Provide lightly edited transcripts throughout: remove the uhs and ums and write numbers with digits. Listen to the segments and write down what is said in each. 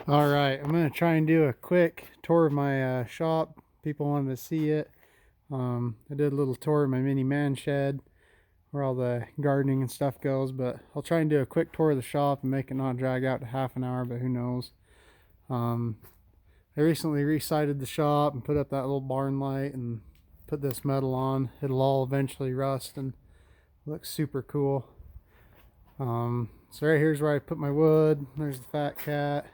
All right, I'm gonna try and do a quick tour of my shop. People wanted to see it. I did a little tour of my mini man shed where all the gardening and stuff goes, but I'll try and do a quick tour of the shop and make it not drag out to half an hour, but who knows. Um, I recently resided the shop and put up that little barn light and put this metal on. It'll all eventually rust and look super cool. So right here's where I put my wood. There's the fat cat.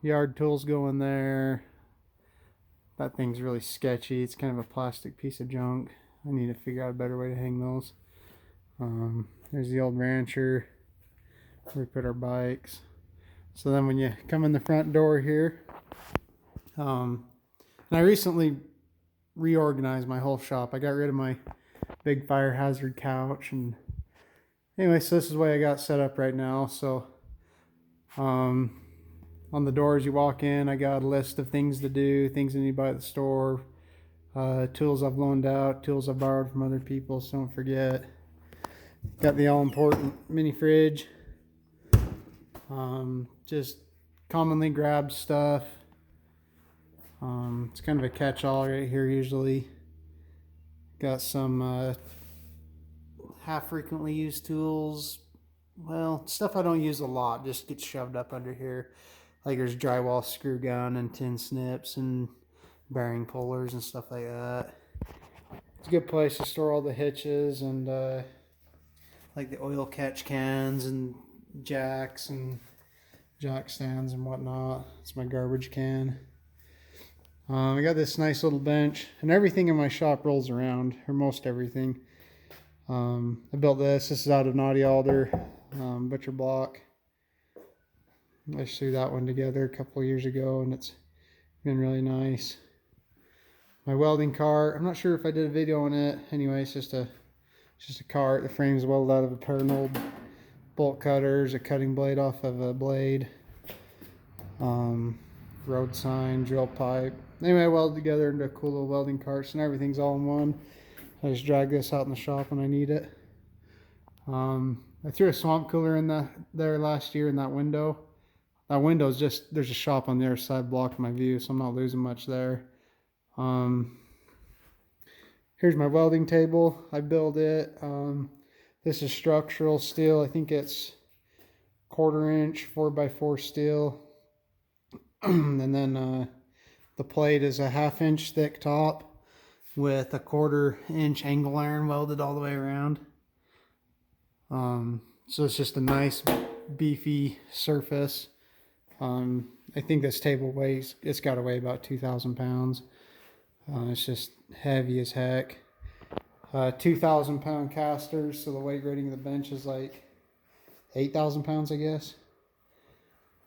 Yard tools go in there. That thing's really sketchy. It's kind of a plastic piece of junk. I need to figure out a better way to hang those. There's the old rancher where we put our bikes. So then when you come in the front door here, and I recently reorganized my whole shop. I got rid of my big fire hazard couch, and anyway, so this is the way I got set up right now. So on the door as you walk in, I got a list of things to do, things I need to buy at the store, tools I've loaned out, tools I've borrowed from other people, so don't forget. Got the all-important mini fridge. Just commonly grabbed stuff. It's kind of a catch-all right here usually. Got some half frequently used tools. Well, stuff I don't use a lot just gets shoved up under here. Like there's drywall screw gun and tin snips and bearing pullers and stuff like that. It's a good place to store all the hitches and like the oil catch cans and jacks and jack stands and whatnot. It's my garbage can. I got this nice little bench, and everything in my shop rolls around, or most everything. I built this. This is out of knotty alder, butcher block. I just threw that one together a couple of years ago, and it's been really nice. My welding cart. I'm not sure if I did a video on it. Anyway, it's just a cart. The frame's welded out of a pair of old bolt cutters, a cutting blade off of a blade, road sign, drill pipe. Anyway, I welded together into a cool little welding cart, and everything's all in one. I just drag this out in the shop when I need it. I threw a swamp cooler in there last year in that window. That window's just, there's a shop on the other side blocking my view, so I'm not losing much there. Here's my welding table. I built it. This is structural steel. I think it's 1/4 inch 4x4 steel. And then the plate is a 1/2 inch thick top with a 1/4 inch angle iron welded all the way around. So it's just a nice beefy surface. I think this table it's got to weigh about 2,000 pounds. It's just heavy as heck. 2,000 pound casters, so the weight rating of the bench is like 8,000 pounds, I guess.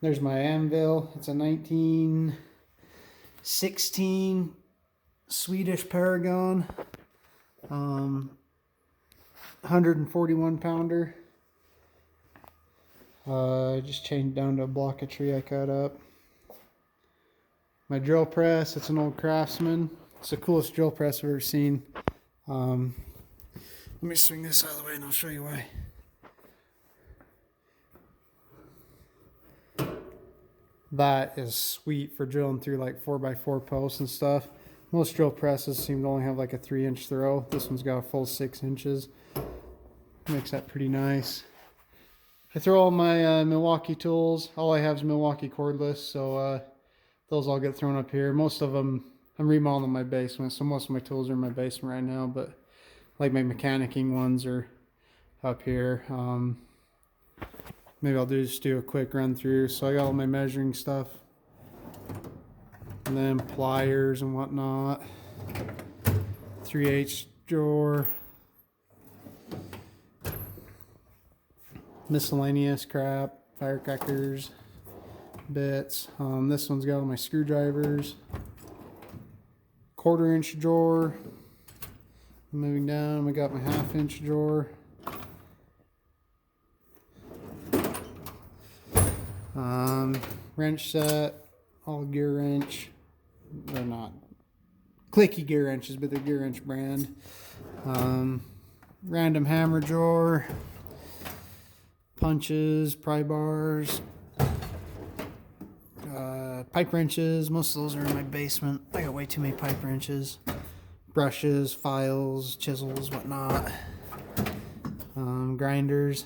There's my anvil. It's a 1916 Swedish Paragon, 141 pounder. I just changed down to a block of tree I cut up. My drill press, it's an old Craftsman. It's the coolest drill press I've ever seen. Let me swing this out of the way and I'll show you why. That is sweet for drilling through like 4x4 posts and stuff. Most drill presses seem to only have like a 3-inch throw. This one's got a full 6 inches. Makes that pretty nice. I throw all my Milwaukee tools. All I have is Milwaukee cordless, so those all get thrown up here. Most of them, I'm remodeling my basement, so most of my tools are in my basement right now, but like my mechanicking ones are up here. Maybe I'll just do a quick run through. So I got all my measuring stuff, and then pliers and whatnot. 3/8 drawer. Miscellaneous crap, firecrackers, bits. This one's got all my screwdrivers. 1/4 inch drawer. Moving down, we got my 1/2 inch drawer. Wrench set, all gear wrench. They're not clicky gear wrenches, but they're gear wrench brand. Random hammer drawer. Punches, pry bars, Pipe wrenches, most of those are in my basement. I got way too many pipe wrenches. Brushes, files, chisels, whatnot. Grinders.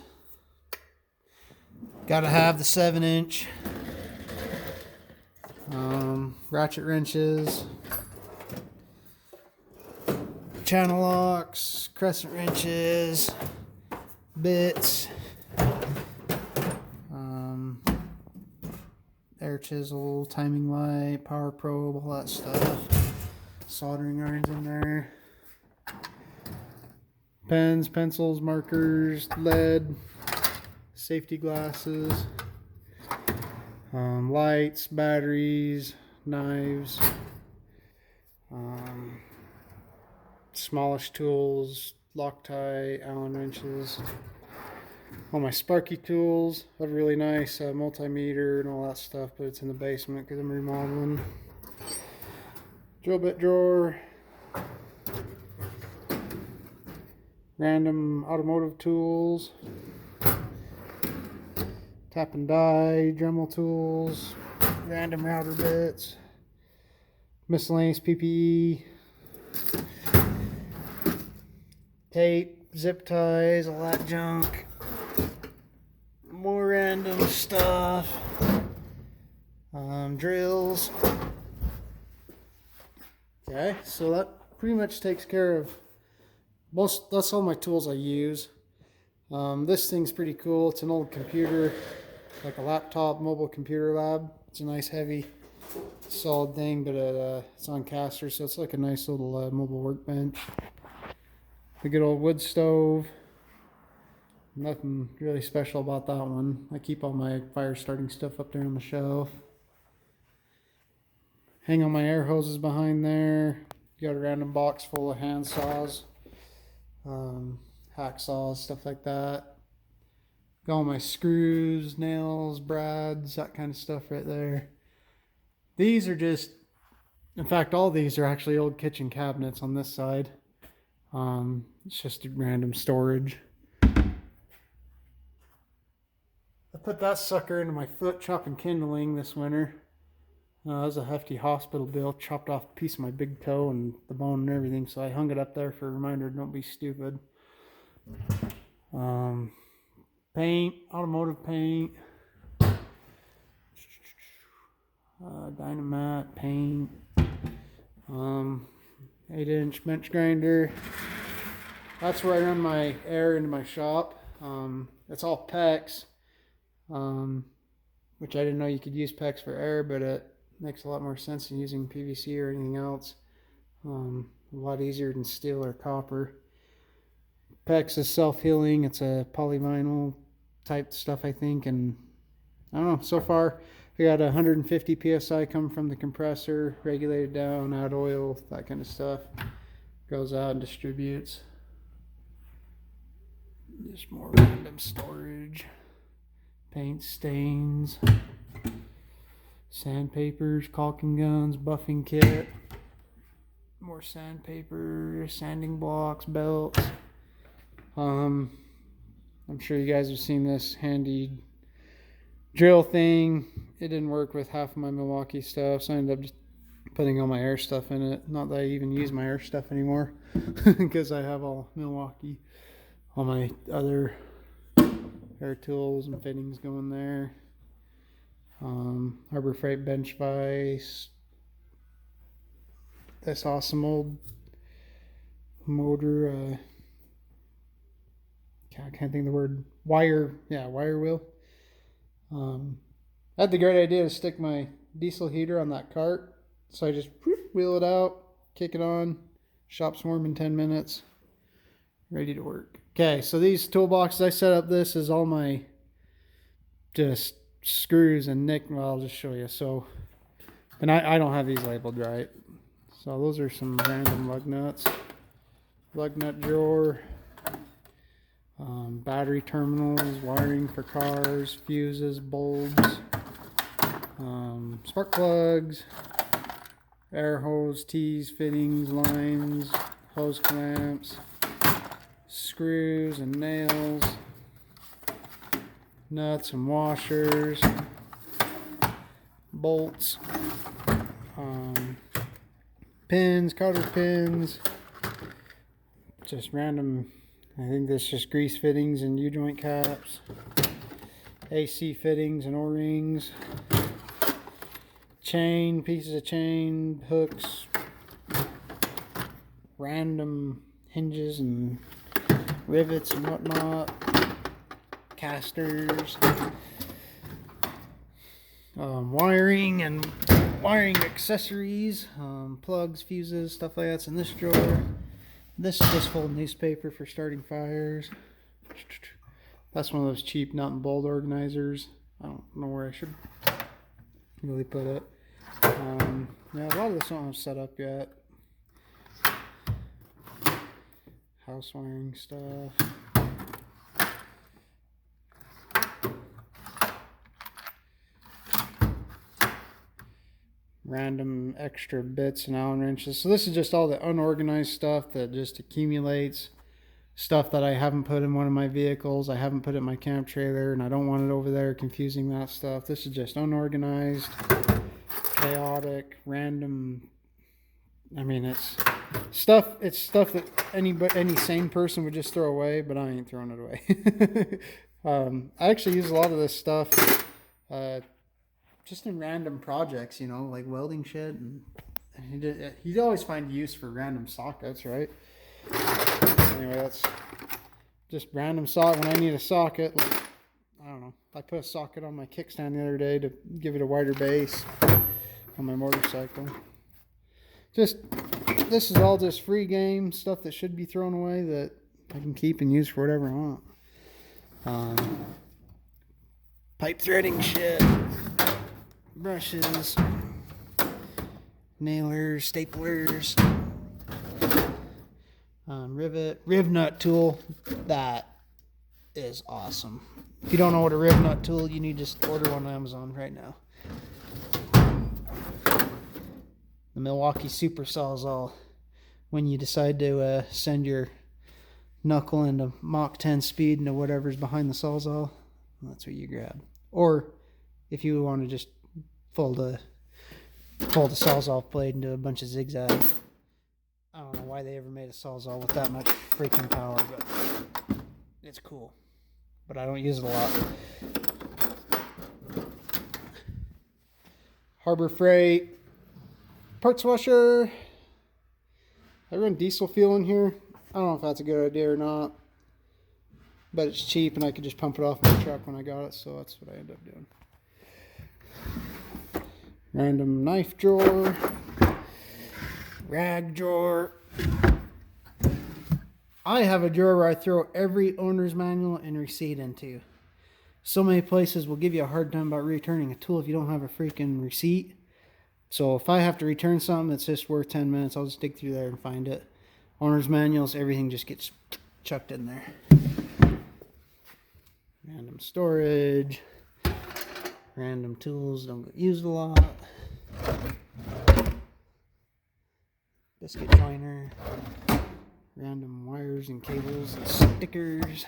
Gotta have the 7-inch. Ratchet wrenches. Channel locks, crescent wrenches, bits. Air chisel, timing light, power probe, all that stuff. Soldering irons in there. Pens, pencils, markers, lead, safety glasses, lights, batteries, knives, smallish tools, Loctite, Allen wrenches. All my Sparky tools. I have a really nice multimeter and all that stuff, but it's in the basement because I'm remodeling. Drill bit drawer. Random automotive tools. Tap and die, Dremel tools. Random router bits. Miscellaneous PPE. Tape, zip ties, all that junk. More random stuff. Drills. Okay, so that pretty much takes care of that's all my tools I use. This thing's pretty cool. It's an old computer, like a laptop mobile computer lab. It's a nice heavy solid thing, but it's on casters, so it's like a nice little mobile workbench. The good old wood stove. Nothing really special about that one. I keep all my fire starting stuff up there on the shelf. Hang on my air hoses behind there. Got a random box full of hand saws, hacksaws, stuff like that. Got all my screws, nails, brads, that kind of stuff right there. These are just, in fact, all these are actually old kitchen cabinets on this side. It's just random storage. I put that sucker into my foot chopping kindling this winter. That was a hefty hospital bill. Chopped off a piece of my big toe and the bone and everything, so I hung it up there for a reminder, don't be stupid. Paint, automotive paint. Dynamat, paint. 8-inch bench grinder. That's where I run my air into my shop. It's all PEX. Which I didn't know you could use PEX for air, but it makes a lot more sense than using PVC or anything else. A lot easier than steel or copper. PEX is self-healing. It's a polyvinyl type stuff, I think, and I don't know, so far I got 150 psi come from the compressor, regulated down, add oil, that kind of stuff. Goes out and distributes. Just more random storage. Paint stains, sandpapers, caulking guns, buffing kit, more sandpaper, sanding blocks, belts. I'm sure you guys have seen this handy drill thing. It didn't work with half of my Milwaukee stuff, so I ended up just putting all my air stuff in it. Not that I even use my air stuff anymore because I have all Milwaukee. All my other air tools and fittings going there. Harbor Freight bench vise. This awesome old motor. I can't think of the word. Wire wheel. I had the great idea to stick my diesel heater on that cart, so I just wheel it out, kick it on, shop's warm in 10 minutes, ready to work. Okay, so these toolboxes, I set up this as all my just screws and nick. Well, I'll just show you. So, and I don't have these labeled right. So those are some random lug nuts. Lug nut drawer. Battery terminals, wiring for cars, fuses, bulbs, spark plugs, air hose, tees, fittings, lines, hose clamps, screws and nails, nuts and washers, bolts, pins, cotter pins, just random, I think this is just grease fittings and U-joint caps, AC fittings and O-rings, chain, pieces of chain, hooks, random hinges and rivets and whatnot, casters, wiring and wiring accessories, plugs, fuses, stuff like that's in this drawer. This is just full of newspaper for starting fires. That's one of those cheap nut and bolt organizers. I don't know where I should really put it. Yeah, a lot of this don't have set up yet. House wiring stuff. Random extra bits and Allen wrenches. So this is just all the unorganized stuff that just accumulates. Stuff that I haven't put in one of my vehicles. I haven't put it in my camp trailer, and I don't want it over there confusing that stuff. This is just unorganized, chaotic, random. I mean, it's stuff that any sane person would just throw away, but I ain't throwing it away. I actually use a lot of this stuff just in random projects, you know, like welding shit, and you'd always find use for random sockets, right? Anyway, that's just random socket. When I need a socket, like, I don't know, I put a socket on my kickstand the other day to give it a wider base on my motorcycle. This is all just free game stuff that should be thrown away that I can keep and use for whatever I want. Pipe threading shit, brushes, nailers, staplers, Rivnut tool. That is awesome. If you don't know what a Rivnut tool, you need to just order one on Amazon right now. The Milwaukee Super Sawzall. When you decide to send your knuckle into Mach 10 speed into whatever's behind the Sawzall, that's what you grab. Or if you want to just fold the Sawzall blade into a bunch of zigzags. I don't know why they ever made a Sawzall with that much freaking power, but it's cool. But I don't use it a lot. Harbor Freight parts washer. I run diesel fuel in here. I don't know if that's a good idea or not, but it's cheap and I could just pump it off my truck when I got it, so that's what I ended up doing. Random knife drawer, rag drawer. I have a drawer where I throw every owner's manual and receipt into. So many places will give you a hard time about returning a tool if you don't have a freaking receipt. So if I have to return something that's just worth 10 minutes, I'll just dig through there and find it. Owner's manuals, everything just gets chucked in there. Random storage. Random tools, don't get used a lot. Biscuit joiner. Random wires and cables and stickers.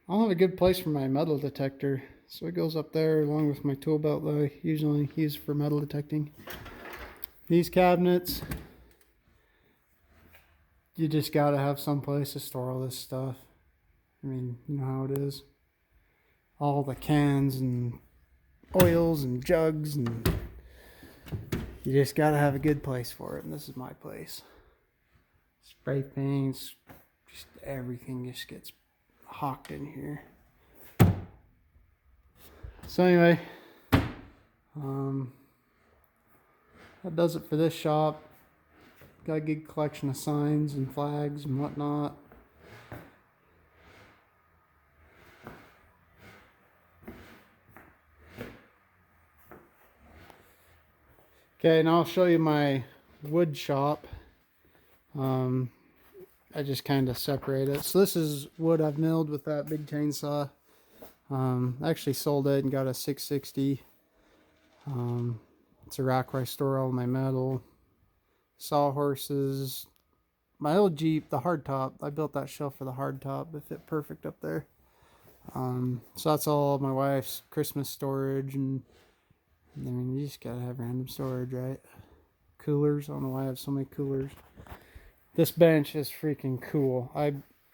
I'll have a good place for my metal detector. So it goes up there along with my tool belt that I usually use for metal detecting. These cabinets, you just gotta have some place to store all this stuff. I mean, you know how it is. All the cans and oils and jugs, and you just gotta have a good place for it. And this is my place. Spray paints, just everything just gets hawked in here. So anyway, that does it for this shop. Got a good collection of signs and flags and whatnot. Okay, now I'll show you my wood shop. I just kind of separate it. So this is wood I've milled with that big chainsaw. I actually sold it and got a 660. It's a rack where I store all my metal. Sawhorses. My old Jeep, the hardtop, I built that shelf for the hardtop. It fit perfect up there. So that's all my wife's Christmas storage and I mean, you just gotta have random storage, right? Coolers. I don't know why I have so many coolers. This bench is freaking cool.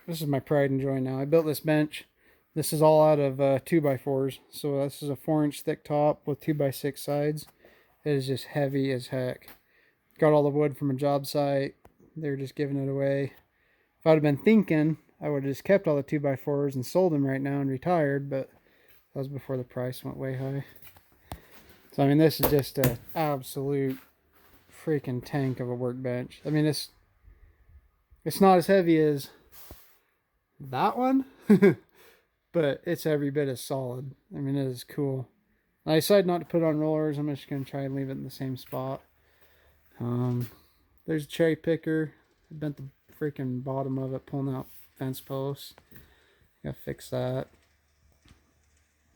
This is my pride and joy now. I built this bench. This is all out of 2x4s. So this is a 4-inch thick top with 2x6 sides. It is just heavy as heck. Got all the wood from a job site. They're just giving it away. If I'd have been thinking, I would have just kept all the 2x4s and sold them right now and retired, but that was before the price went way high. So I mean, this is just an absolute freaking tank of a workbench. I mean, it's not as heavy as that one, but it's every bit as solid. I mean, it is cool. I decided not to put it on rollers. I'm just going to try and leave it in the same spot. There's a cherry picker. I bent the freaking bottom of it, pulling out fence posts. Gotta fix that.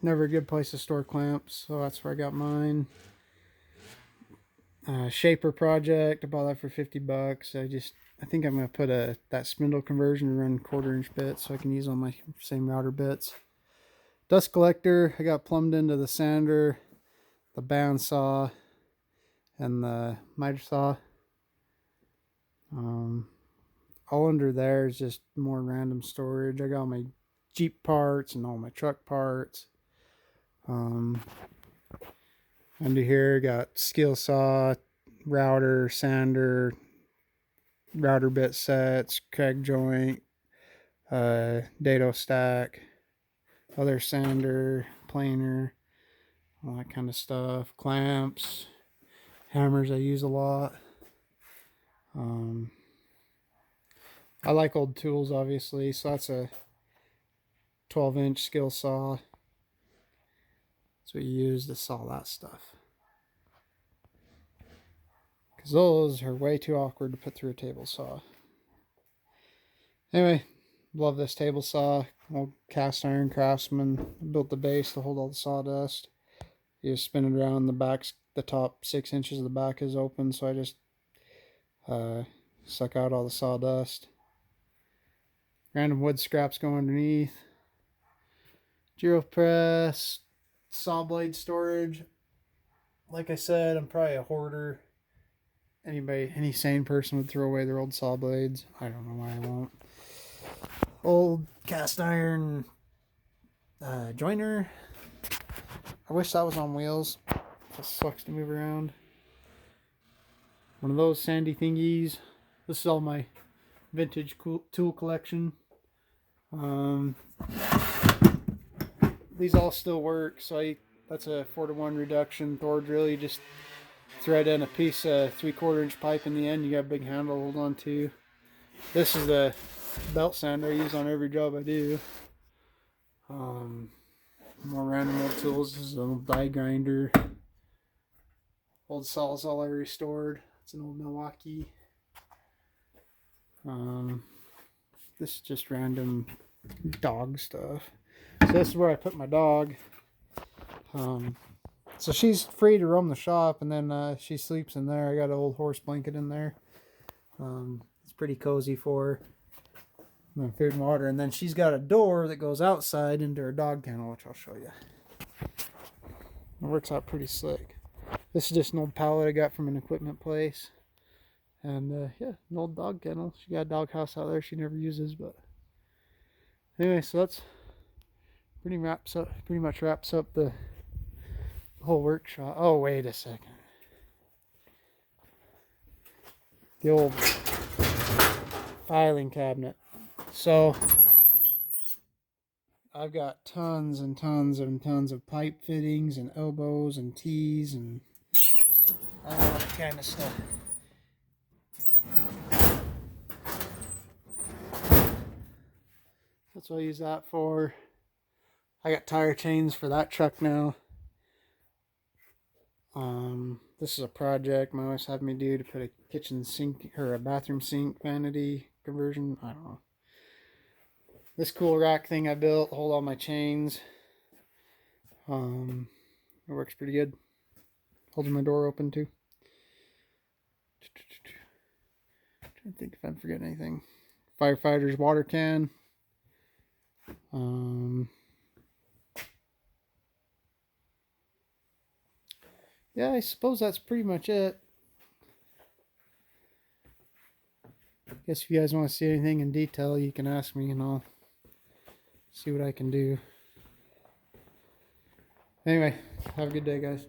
Never a good place to store clamps, so that's where I got mine. Shaper project. I bought that for 50 bucks. I think I'm gonna put that spindle conversion to run 1/4-inch bits so I can use all my same router bits. Dust collector. I got plumbed into the sander, the bandsaw, and the miter saw. All under there is just more random storage. I got my Jeep parts and all my truck parts. Under here, got skill saw, router, sander, router bit sets, Craig joint, dado stack, other sander, planer, all that kind of stuff. Clamps, hammers I use a lot. I like old tools, obviously, so that's a 12-inch skill saw. That's what you use to saw that stuff. Because those are way too awkward to put through a table saw. Anyway, love this table saw. Old cast iron Craftsman. Built the base to hold all the sawdust. You just spin it around. The top 6 inches of the back is open, so I just suck out all the sawdust. Random wood scraps go underneath. Giro press, saw blade storage. Like I said, I'm probably a hoarder. Any sane person would throw away their old saw blades. I don't know why I won't. Old cast iron joiner. I wish that was on wheels. It sucks to move around. One of those sandy thingies. This is all my vintage tool collection. These all still work, so that's a 4-to-1 reduction Thor drill. You just thread in a piece of 3/4-inch pipe in the end. You got a big handle to hold on to. This is the belt sander I use on every job I do. More random old tools. This is an old die grinder. Old Sawzall I restored. It's an old Milwaukee. This is just random dog stuff. So this is where I put my dog. So she's free to roam the shop, and then she sleeps in there. I got an old horse blanket in there. It's pretty cozy for her. Food and water. And then she's got a door that goes outside into her dog kennel, which I'll show you. It works out pretty slick. This is just an old pallet I got from an equipment place. And yeah, an old dog kennel. She got a dog house out there she never uses, but anyway, so that's pretty much wraps up the whole workshop. Oh, wait a second. The old filing cabinet. So I've got tons and tons and tons of pipe fittings and elbows and tees and all that kind of stuff. That's what I use that for. I got tire chains for that truck now. This is a project my wife's having me do to put a kitchen sink or a bathroom sink vanity conversion. I don't know. This cool rack thing I built, hold all my chains. It works pretty good. Holding my door open too. Trying to think if I'm forgetting anything. Firefighter's water can. yeah, I suppose that's pretty much it. Guess if you guys want to see anything in detail, you can ask me and I'll see what I can do. Anyway, have a good day, guys.